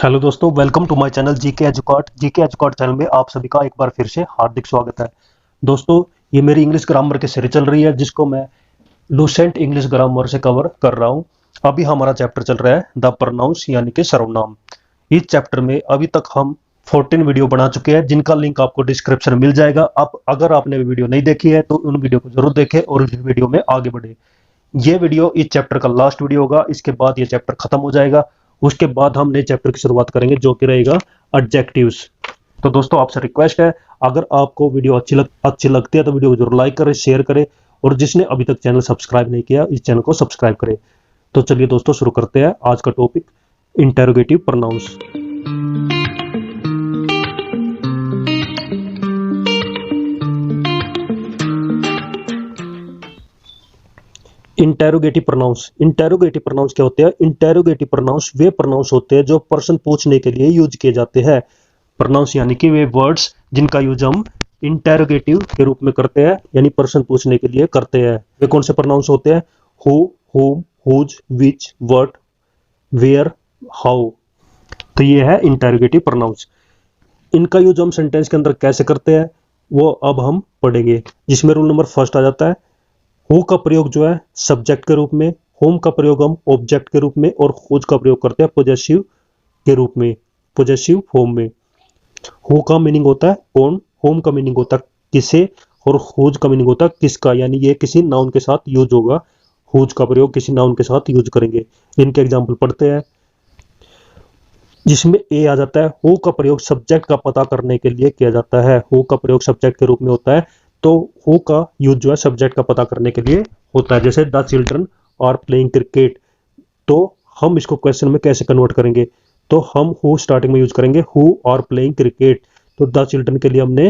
Hello दोस्तों, welcome to my channel GK एजुकॉट channel में आप सभी का एक बार फिर से हार्दिक स्वागत है। दोस्तों, ये मेरी इंग्लिश ग्रामर की सीरीज चल रही है जिसको मैं लूसेंट इंग्लिश ग्रामर से कवर कर रहा हूँ। अभी हमारा चैप्टर चल रहा है द प्रोनाउंस यानी कि सर्वनाम। इस चैप्टर में अभी तक हम 14 वीडियो बना चुके हैं जिनका लिंक आपको डिस्क्रिप्शन में मिल जाएगा। अब अगर आपने वीडियो नहीं देखी है तो उन वीडियो को जरूर देखें और इस वीडियो में आगे बढ़े। ये वीडियो इस चैप्टर का लास्ट वीडियो होगा, इसके बाद ये चैप्टर खत्म हो जाएगा। उसके बाद हम नए चैप्टर की शुरुआत करेंगे जो कि रहेगा एडजेक्टिव्स। तो दोस्तों, आपसे रिक्वेस्ट है, अगर आपको वीडियो अच्छी लगती है तो वीडियो को जरूर लाइक करें, शेयर करें और जिसने अभी तक चैनल सब्सक्राइब नहीं किया इस चैनल को सब्सक्राइब करें। तो चलिए दोस्तों, शुरू करते हैं आज का topic, interrogative pronounce. Interrogative pronounce क्या होते हैं? इंटेरोगेटिव प्रोनाउंस वे प्रोनाउंस होते हैं जो प्रश्न पूछने के लिए यूज किए जाते हैं। प्रोनाउंस यानी कि वे वर्ड्स जिनका यूज हम इंटेरोगेटिव के रूप में करते हैं, यानी प्रश्न पूछने के लिए करते हैं। वे कौन से प्रोनाउंस होते हैं? Who, whom, whose, which, what, where, how. तो ये है इंटेरोगेटिव प्रोनाउंस। इनका यूज हम सेंटेंस के अंदर कैसे करते हैं वो अब हम पढ़ेंगे, जिसमें रूल नंबर फर्स्ट आ जाता है, हु का प्रयोग जो है सब्जेक्ट के रूप में, होम का प्रयोग हम ऑब्जेक्ट के रूप में और हुज का प्रयोग करते हैं पोजेसिव के रूप में, पोजेसिव फॉर्म में। हु का मीनिंग होता है कौन, होम का मीनिंग होता है किसे और हुज का मीनिंग होता है किसका, यानी ये किसी नाउन के साथ यूज होगा। हुज का प्रयोग किसी नाउन के साथ यूज करेंगे। इनके एग्जाम्पल पढ़ते हैं, जिसमें ए आ जाता है, हु का प्रयोग सब्जेक्ट का पता करने के लिए किया जाता है। हु का प्रयोग सब्जेक्ट के रूप में होता है, तो हु का यूज जो है सब्जेक्ट का पता करने के लिए होता है। जैसे the children are playing cricket, तो हम इसको क्वेश्चन में कैसे कन्वर्ट करेंगे? तो हम हु स्टार्टिंग में यूज करेंगे, हु आर प्लेइंग क्रिकेट। तो द चिल्ड्रन के लिए हमने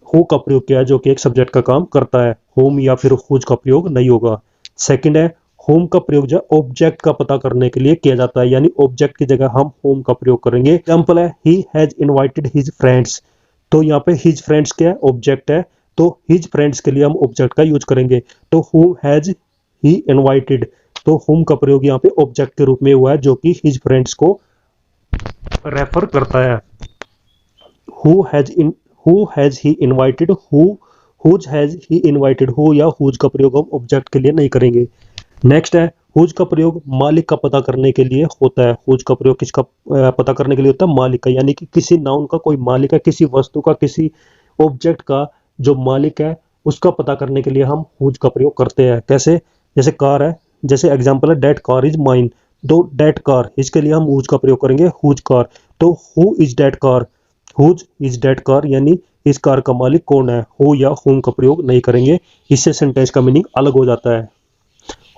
हु का प्रयोग किया है जो कि एक सब्जेक्ट का काम करता है, होम या फिर हुज का प्रयोग नहीं होगा। सेकंड है, होम का प्रयोग जो है ऑब्जेक्ट का पता करने के लिए किया जाता है, यानी ऑब्जेक्ट की जगह हम होम का प्रयोग करेंगे। एग्जांपल है, he has invited his friends. तो यहाँ पे हिज फ्रेंड्स क्या है? ऑब्जेक्ट है, तो हिज फ्रेंड्स के लिए हम ऑब्जेक्ट का यूज करेंगे। तो हु हैज ही इनवाइटेड, तो होम का प्रयोग यहाँ पे ऑब्जेक्ट के रूप में हुआ है जो कि हिज फ्रेंड्स को रेफर करता है। Who has he invited, whose has he invited, who या हुज का प्रयोग हम ऑब्जेक्ट के लिए नहीं करेंगे। नेक्स्ट है, हुज का प्रयोग मालिक का पता करने के लिए होता है। हुज का प्रयोग किसका पता करने के लिए होता है? मालिक का, यानी कि किसी नाउन का कोई मालिक है, किसी वस्तु का, किसी ऑब्जेक्ट का जो मालिक है उसका पता करने के लिए हम हुज का प्रयोग करते हैं। कैसे? जैसे कार है, जैसे एग्जांपल है दैट कार इज माइन, तो दैट कार, इसके लिए हम हुज का प्रयोग करेंगे, हुज कार। तो who is that car, whose is that car, यानी इस कार का मालिक कौन है। हु या होम का प्रयोग नहीं करेंगे, इससे सेंटेंस का मीनिंग अलग हो जाता है।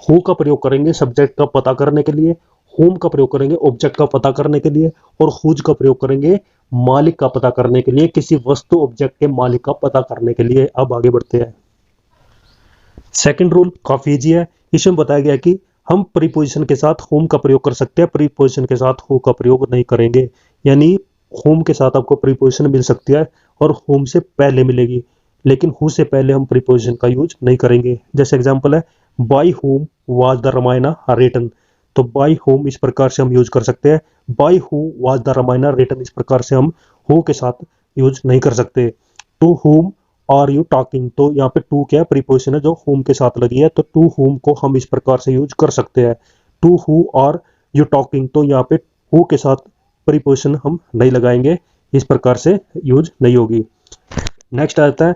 हु का प्रयोग करेंगे सब्जेक्ट का पता करने के लिए, होम का प्रयोग करेंगे ऑब्जेक्ट का पता करने के लिए और हुज का प्रयोग करेंगे मालिक का पता करने के लिए, किसी वस्तु ऑब्जेक्ट के मालिक का पता करने के लिए। अब आगे बढ़ते हैं। सेकंड रूल काफी इजी है, इसमें बताया गया कि हम प्रीपोजिशन के साथ होम का प्रयोग कर सकते हैं, प्रीपोजिशन के साथ हु का प्रयोग नहीं करेंगे। यानी होम के साथ आपको प्रीपोजिशन मिल सकती है और होम से पहले मिलेगी, लेकिन हु से पहले हम प्रीपोजिशन का यूज नहीं करेंगे। जैसे एग्जांपल है, by whom was the Ramayana written. तो बाय होम इस प्रकार से हम यूज कर सकते हैं, by who was the Ramayana written इस प्रकार से हम हु के साथ यूज नहीं कर सकते। To whom are you talking, तो यहाँ पे टू क्या है? प्रीपोजिशन है जो होम के साथ लगी है, तो टू होम को हम इस प्रकार से यूज कर सकते हैं। To who are you talking, तो यहाँ पे हु के साथ प्रीपोजिशन हम नहीं लगाएंगे, इस प्रकार से यूज नहीं होगी। नेक्स्ट आता है,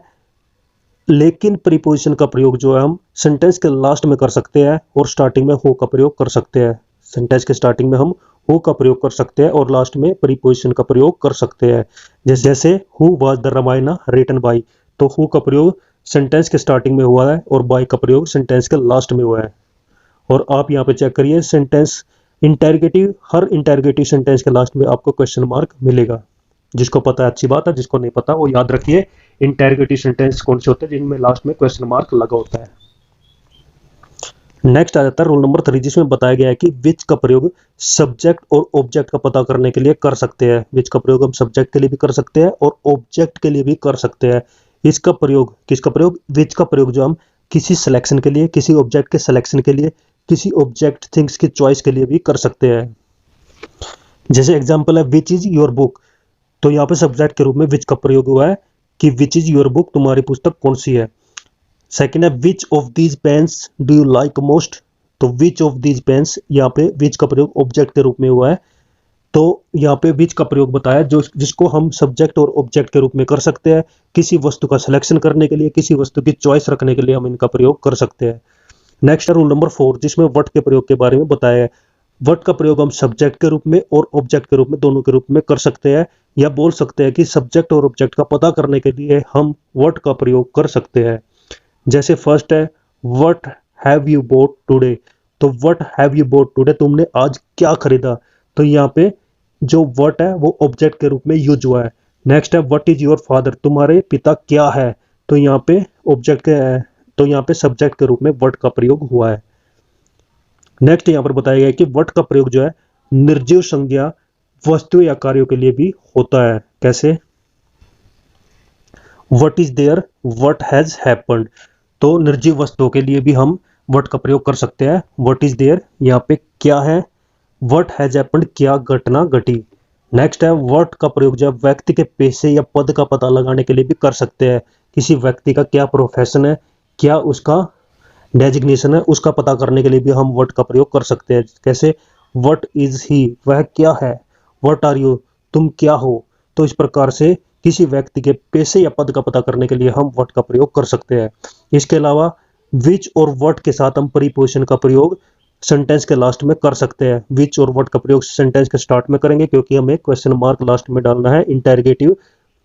लेकिन प्रीपोजिशन का प्रयोग जो है हम सेंटेंस के लास्ट में कर सकते हैं और स्टार्टिंग में हु का प्रयोग कर सकते हैं। सेंटेंस के स्टार्टिंग में हम हु का प्रयोग कर सकते हैं और लास्ट में प्रीपोजिशन का प्रयोग कर सकते हैं। जैसे who was the Ramayana written by, तो हु का प्रयोग सेंटेंस के स्टार्टिंग में हुआ है और बाय का प्रयोग सेंटेंस के लास्ट में हुआ है। और आप यहाँ पे चेक करिए, सेंटेंस इंटेरोगेटिव, हर इंटेरोगेटिव सेंटेंस के लास्ट में आपको क्वेश्चन मार्क मिलेगा। जिसको पता है अच्छी बात है, जिसको नहीं पता वो याद रखिए इंटेरोगेटिव सेंटेंस कौन से होते हैं जिनमें लास्ट में क्वेश्चन मार्क लगा होता है। नेक्स्ट आ जाता है रूल नंबर 3, जिसमें बताया गया है कि विच का प्रयोग सब्जेक्ट और ऑब्जेक्ट का पता करने के लिए कर सकते हैं। विच का प्रयोग हम सब्जेक्ट के लिए भी कर सकते हैं और ऑब्जेक्ट के लिए भी कर सकते हैं। इसका प्रयोग, किसका प्रयोग? विच का प्रयोग जो हम किसी सिलेक्शन के लिए, किसी ऑब्जेक्ट के सिलेक्शन के लिए, किसी ऑब्जेक्ट थिंग्स की चॉइस के लिए भी कर सकते हैं। जैसे एग्जाम्पल है विच इज योर बुक, तो यहाँ पे सब्जेक्ट के रूप में विच का प्रयोग हुआ है कि विच इज योर बुक, तुम्हारी पुस्तक कौन सी है। सेकंड है which of these pens do you like most, तो विच ऑफ दीज पेन्स, यहाँ पे विच का प्रयोग ऑब्जेक्ट के रूप में हुआ है, तो यहाँ पे विच का प्रयोग बताया जो जिसको हम सब्जेक्ट और ऑब्जेक्ट के रूप में कर सकते हैं। किसी वस्तु का सिलेक्शन करने के लिए, किसी वस्तु की चॉइस रखने के लिए हम इनका प्रयोग कर सकते हैं। नेक्स्ट है रूल नंबर 4, जिसमें वट के प्रयोग के बारे में बताया है। वट का प्रयोग हम सब्जेक्ट के रूप में और ऑब्जेक्ट के रूप में, दोनों के रूप में कर सकते हैं, या बोल सकते हैं कि सब्जेक्ट और ऑब्जेक्ट का पता करने के लिए हम वट का प्रयोग कर सकते हैं। जैसे फर्स्ट है what have you bought today, तो what have you bought today, तुमने आज क्या खरीदा, तो यहाँ पे जो वट है वो ऑब्जेक्ट के रूप में यूज हुआ है। नेक्स्ट है व्हाट इज योर फादर, तुम्हारे पिता क्या है, तो यहाँ पे ऑब्जेक्ट के, तो यहाँ पे सब्जेक्ट के रूप में वट का प्रयोग हुआ है। नेक्स्ट यहाँ पर बताया गया है कि वट का प्रयोग जो है निर्जीव संज्ञा वस्तु या कार्यों के लिए भी होता है। कैसे, what is there, what has happened, तो निर्जीव वस्तुओं के लिए भी हम वट का प्रयोग कर सकते हैं। वट इज देयर यहाँ पे क्या है, वट हैज हैपेंड क्या घटना घटी। नेक्स्ट है वट का प्रयोग जब व्यक्ति के पेशे या पद का पता लगाने के लिए भी कर सकते हैं। किसी व्यक्ति का क्या प्रोफेशन है, क्या उसका डेजिग्नेशन है, उसका पता करने के लिए भी हम वट का प्रयोग कर सकते हैं। कैसे, वट इज ही, वह क्या है, वट आर यू, तुम क्या हो, तो इस प्रकार से किसी व्यक्ति के पेशे या पद का पता करने के लिए हम वट का प्रयोग कर सकते हैं। इसके अलावा विच और वट के साथ हम प्रीपोजिशन का प्रयोग सेंटेंस के लास्ट में कर सकते हैं। विच और वट का प्रयोग सेंटेंस के स्टार्ट में करेंगे क्योंकि हमें क्वेश्चन मार्क लास्ट में डालना है, इंटरोगेटिव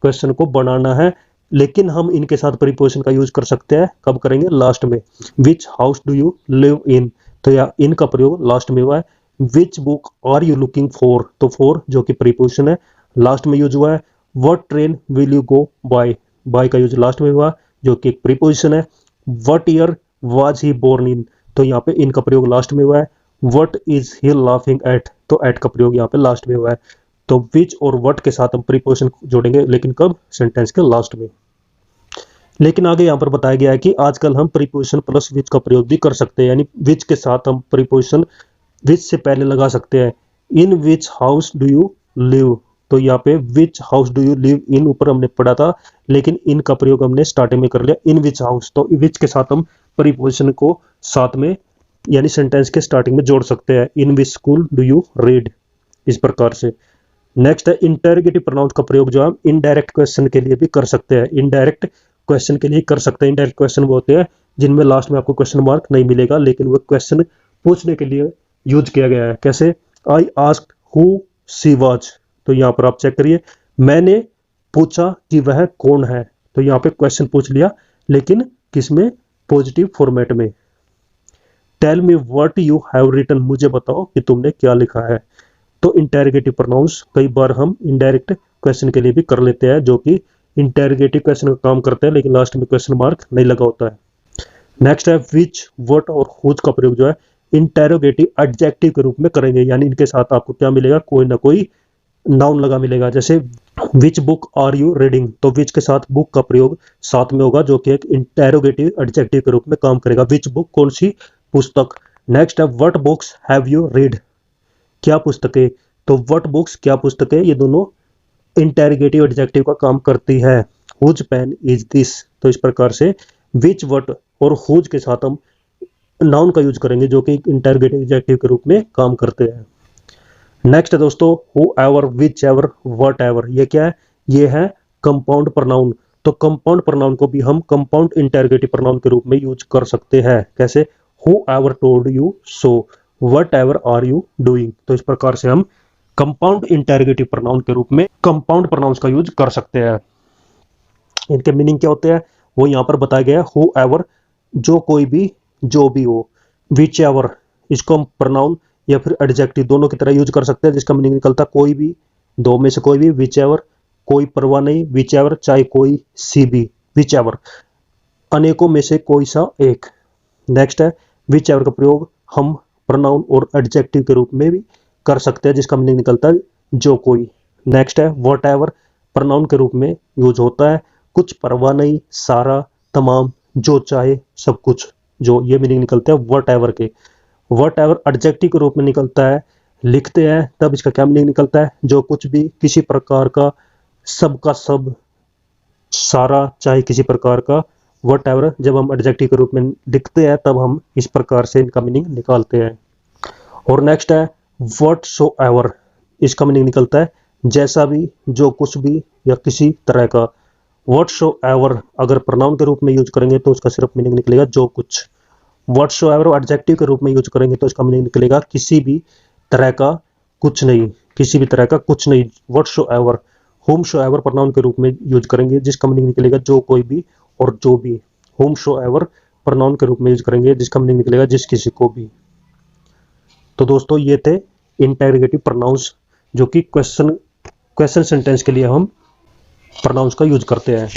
क्वेश्चन को बनाना है, लेकिन हम इनके साथ प्रीपोजिशन का यूज कर सकते हैं, कब करेंगे, लास्ट में। Which house do you live in, तो या इनका प्रयोग लास्ट में हुआ है। Which book are you looking for, तो फॉर जो कि प्रीपोजिशन है लास्ट में यूज हुआ है। What train will you go by, by का यूज लास्ट में हुआ जो कि एक प्रीपोजिशन है। What year was he born in, तो यहाँ पे इनका प्रयोग लास्ट में हुआ है। What is he laughing at, तो एट का प्रयोग यहाँ पे लास्ट में हुआ है। तो विच और व्हाट के साथ हम प्रीपोजिशन जोड़ेंगे, लेकिन कब, सेंटेंस के लास्ट में। लेकिन आगे यहाँ पर बताया गया है कि आजकल हम प्रीपोजिशन प्लस विच का प्रयोग भी कर सकते हैं, यानी विच के साथ हम प्रीपोजिशन विच से पहले लगा सकते हैं। In which house do you live, तो यहाँ पे which house do you live in ऊपर हमने पढ़ा था, लेकिन इन का प्रयोग हमने स्टार्टिंग में कर लिया, इन विच हाउस, तो विच के साथ हम प्रीपोजिशन को साथ में यानी सेंटेंस के स्टार्टिंग में जोड़ सकते हैं। In which school do you read, इस प्रकार से। नेक्स्ट है इंटरोगेटिव प्रोनाउंस का प्रयोग जो हम इनडायरेक्ट क्वेश्चन के लिए भी कर सकते हैं। इनडायरेक्ट क्वेश्चन के लिए कर सकते हैं। इनडायरेक्ट क्वेश्चन वो होते हैं जिनमें लास्ट में आपको क्वेश्चन मार्क नहीं मिलेगा, लेकिन वो क्वेश्चन पूछने के लिए यूज किया गया है। कैसे, I asked who she was, तो यहाँ पर आप चेक करिए, मैंने पूछा कि वह कौन है, तो यहाँ पे क्वेश्चन पूछ लिया, लेकिन किसमें, पॉजिटिव फॉर्मेट में। Tell me what you have written, मुझे बताओ कि तुमने क्या लिखा है। तो इंटेरोगेटिव प्रोनाउंस कई बार हम इनडायरेक्ट क्वेश्चन के लिए भी कर लेते हैं, जो कि इंटेरोगेटिव क्वेश्चन का काम करते हैं, लेकिन लास्ट में क्वेश्चन मार्क नहीं लगा होता है। नेक्स्ट है विच, व्हाट और हुज का प्रयोग जो है इंटेरोगेटिव एडजेक्टिव के रूप में करेंगे, यानी इनके साथ आपको क्या मिलेगा, कोई ना कोई नाउन लगा मिलेगा। जैसे which book are you reading, तो विच के साथ बुक का प्रयोग साथ में होगा, जो कि एक इंटेरोगेटिव एडजेक्टिव के रूप में काम करेगा। विच बुक, कौन सी पुस्तक। नेक्स्ट है what books have you read, क्या पुस्तकें, तो व्हाट बुक्स, क्या पुस्तकें, ये दोनों इंटेरोगेटिव एडजेक्टिव का काम करती है। हुज पेन इज दिस, तो इस प्रकार से विच, व्हाट और हुज के साथ हम नाउन का यूज करेंगे, जो कि इंटेरोगेटिव एडजेक्टिव के रूप में काम करते हैं। नेक्स्ट है दोस्तों who ever, which ever, what ever, ये क्या है, ये है कंपाउंड प्रनाउन। तो कंपाउंड प्रनाउन को भी हम कंपाउंड इंटेरोगेटिव प्रनाउन के रूप में यूज कर सकते हैं। कैसे, whoever told you so, whatever are you doing, तो इस प्रकार से हम कंपाउंड इंटेरोगेटिव प्रनाउन के रूप में कंपाउंड प्रनाउंस का यूज कर सकते हैं। इनके मीनिंग क्या होते हैं वो यहाँ पर बताया गया है। हु एवर, जो कोई भी, जो भी हो। विच एवर, इसको हम प्रनाउन या फिर एडजेक्टिव दोनों की तरह यूज कर सकते हैं, जिसका मीनिंग निकलता है कोई भी, दो में से कोई भी। विच एवर, कोई परवाह नहीं। विच एवर, चाहे कोई सी भी। विच एवर, अनेकों में से कोई सा एक। नेक्स्ट है विच एवर का प्रयोग हम प्रोनाउन और एडजेक्टिव के रूप में भी कर सकते हैं, जिसका मीनिंग निकलता है जो कोई। नेक्स्ट है व्हाट एवर, प्रोनाउन के रूप में यूज होता है, कुछ परवाह नहीं, सारा, तमाम, जो चाहे, सब कुछ, जो, ये मीनिंग निकलते हैं व्हाट एवर के। व्हाट एवर एडजेक्टिव के रूप में निकलता है लिखते हैं तब इसका क्या मीनिंग निकलता है, जो कुछ भी, किसी प्रकार का, सब का सब, सारा, चाहे किसी प्रकार का, वट एवर। जब हम एडजेक्टिव के रूप में लिखते हैं तब हम इस प्रकार से इनका मीनिंग निकालते हैं। और नेक्स्ट है वट सो एवर, इसका मीनिंग निकलता है जैसा भी, जो कुछ भी, या किसी तरह का। वट सो एवर अगर प्रोनाउन के रूप में यूज करेंगे तो उसका सिर्फ मीनिंग निकलेगा जो कुछ। वट सो एवर एडजेक्टिव के रूप में यूज करेंगे तो इसका मीनिंग निकलेगा किसी भी तरह का कुछ नहीं, किसी भी तरह का कुछ नहीं, what so ever. Home show ever pronoun के रूप में यूज करेंगे जिसका मीनिंग निकलेगा जो कोई भी और जो भी। होम शो एवर प्रोनाउन के रूप में यूज करेंगे जिसका मीनिंग निकलेगा जिस किसी को भी। तो दोस्तों ये थे इंटेरोगेटिव प्रोनाउंस जो कि क्वेश्चन सेंटेंस के लिए हम प्रोनाउंस का यूज करते हैं।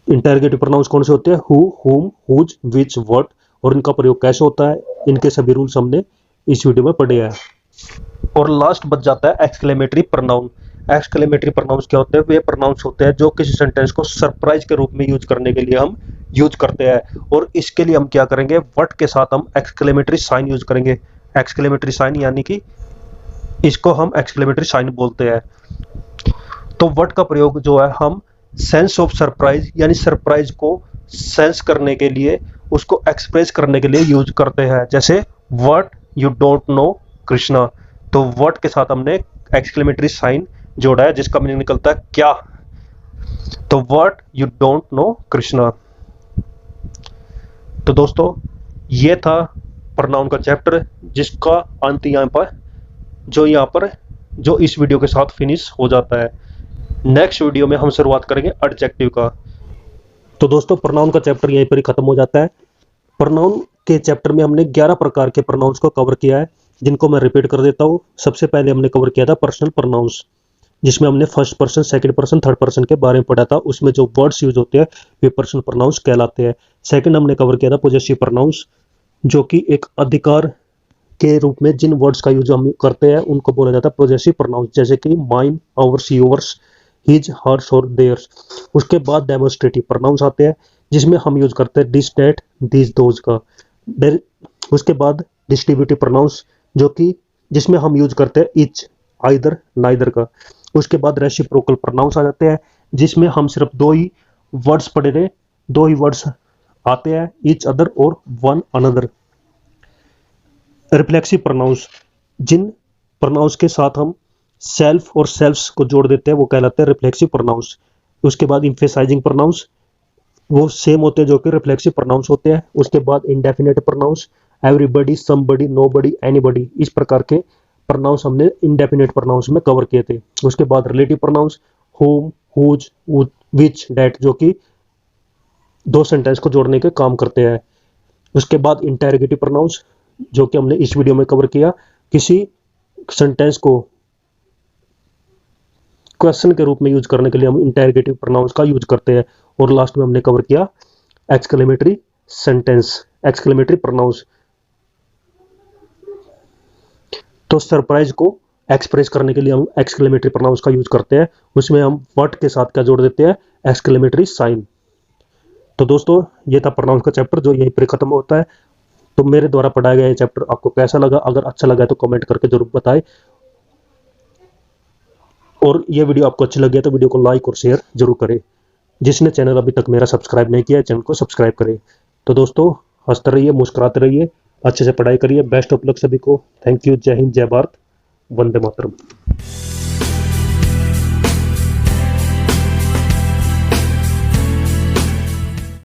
इंटेरोगेटिव प्रोनाउंस कौन से होते हैं, who, whom, whose, which, what, और इनका प्रयोग कैसे होता है, इनके सभी रूल्स हमने इस वीडियो में पढ़े हैं। और लास्ट बच जाता है एक्सक्लेमेटरी प्रोनाउन। एक्सक्लेमेटरी प्रोनाउंस क्या होते हैं, वे प्रोनाउंस होते हैं जो किसी सेंटेंस को सरप्राइज के रूप में यूज करने के लिए हम यूज करते हैं। और इसके लिए हम क्या करेंगे, व्हाट के साथ हम एक्सक्लेमेटरी साइन यूज करेंगे। एक्सक्लेमेटरी साइन यानी कि इसको हम एक्सक्लेमेटरी साइन बोलते हैं। तो व्हाट का प्रयोग जो है हम सेंस ऑफ सरप्राइज यानी सरप्राइज को सेंस करने के लिए, उसको एक्सप्रेस करने के लिए यूज करते हैं। जैसे what you don't know Krishna, तो व्हाट के साथ हमने एक्सक्लेमेटरी साइन जोड़ा है जिसका मीनिंग निकलता है क्या। तो what you don't know Krishna. तो दोस्तों ये था प्रोनाउन का चैप्टर जिसका अंत यहाँ पर जो इस वीडियो के साथ फिनिश हो जाता है। नेक्स्ट वीडियो में हम शुरुआत करेंगे एडजेक्टिव का। तो दोस्तों प्रोनाउन का चैप्टर यहीं पर ही खत्म हो जाता है। प्रोनाउन के चैप्टर में हमने 11 प्रकार के प्रोनाउंस को कवर किया है जिनको मैं रिपीट कर देता हूँ। सबसे पहले हमने कवर किया था पर्सनल प्रोनाउंस जिसमें हमने first person, second person, third person के बारे में पढ़ा था। उसमें जो वर्ड्स यूज होते हैं वे पर्सनल प्रोनाउंस कहलाते हैं। सेकंड हमने कवर किया था पोजेसिव प्रोनाउंस जो कि एक अधिकार के रूप में जिन वर्ड्स का यूज हम करते हैं उनको बोला जाता है पोजेसिव प्रोनाउंस, जैसे कि mine, ours, yours, his, hers और देयर्स। उसके बाद डेमोन्स्ट्रेटिव प्रोनाउंस आते हैं जिसमें हम यूज करते हैं दिस, दैट, दिस, दोज का। उसके बाद डिस्ट्रीब्यूटिव प्रोनाउंस जो कि जिसमें हम यूज करते हैं इच, आइदर, नाइदर का। उसके बाद रेसिप्रोकल प्रोनाउंस आ जाते हैं जिसमें हम सिर्फ दो ही वर्ड्स आते हैं, ईच अदर और वन अनदर। रिफ्लेक्सिव प्रोनाउंस जिन प्रोनाउंस के साथ हम सेल्फ और सेल्फ्स को जोड़ देते हैं वो कहलाते हैं रिफ्लेक्सिव प्रोनाउंस। उसके बाद एम्फेसाइजिंग प्रोनाउंस वो सेम होते हैं जो कि रिफ्लेक्सिव प्रोनाउंस होते हैं। उसके बाद indefinite pronouns everybody, somebody, nobody, anybody, इस प्रकार के प्रोनाउंस हमने इंडेफिनिट प्रोनाउंस में कवर किए थे। उसके बाद relative pronouns whom, whose, which, that जो कि दो सेंटेंस को जोड़ने के काम करते हैं। उसके बाद इंटेरोगेटिव प्रोनाउंस जो कि हमने इस वीडियो में कवर किया, किसी सेंटेंस को क्वेश्चन के रूप में यूज करने के लिए हम इंटेरोगेटिव प्रोनाउंस का यूज करते हैं। और लास्ट में हमने कवर किया एक्सक्लेमेटरी प्रोनाउंस। तो सरप्राइज को एक्सप्रेस करने के लिए हम एक्सक्लेमेटरी प्रोनाउंस का यूज करते हैं। उसमें हम व्हाट के साथ क्या जोड़ देते हैं, एक्सक्लेमेटरी साइन। तो दोस्तों ये था प्रोनाउंस का चैप्टर जो यहीं पर खत्म होता है। तो मेरे द्वारा पढ़ाया गया ये चैप्टर आपको कैसा लगा, अगर अच्छा लगा तो कमेंट करके जरूर बताएं। और ये वीडियो आपको अच्छी लगी है तो वीडियो को लाइक और शेयर जरूर करें। जिसने चैनल अभी तक मेरा सब्सक्राइब नहीं किया है चैनल को सब्सक्राइब करें। तो दोस्तों हंसते रहिए, मुस्कुराते रहिए, अच्छे से पढ़ाई करिए। बेस्ट ऑफ लक सभी को। Thank you. जय हिंद, जय भारत, वंदे मातरम।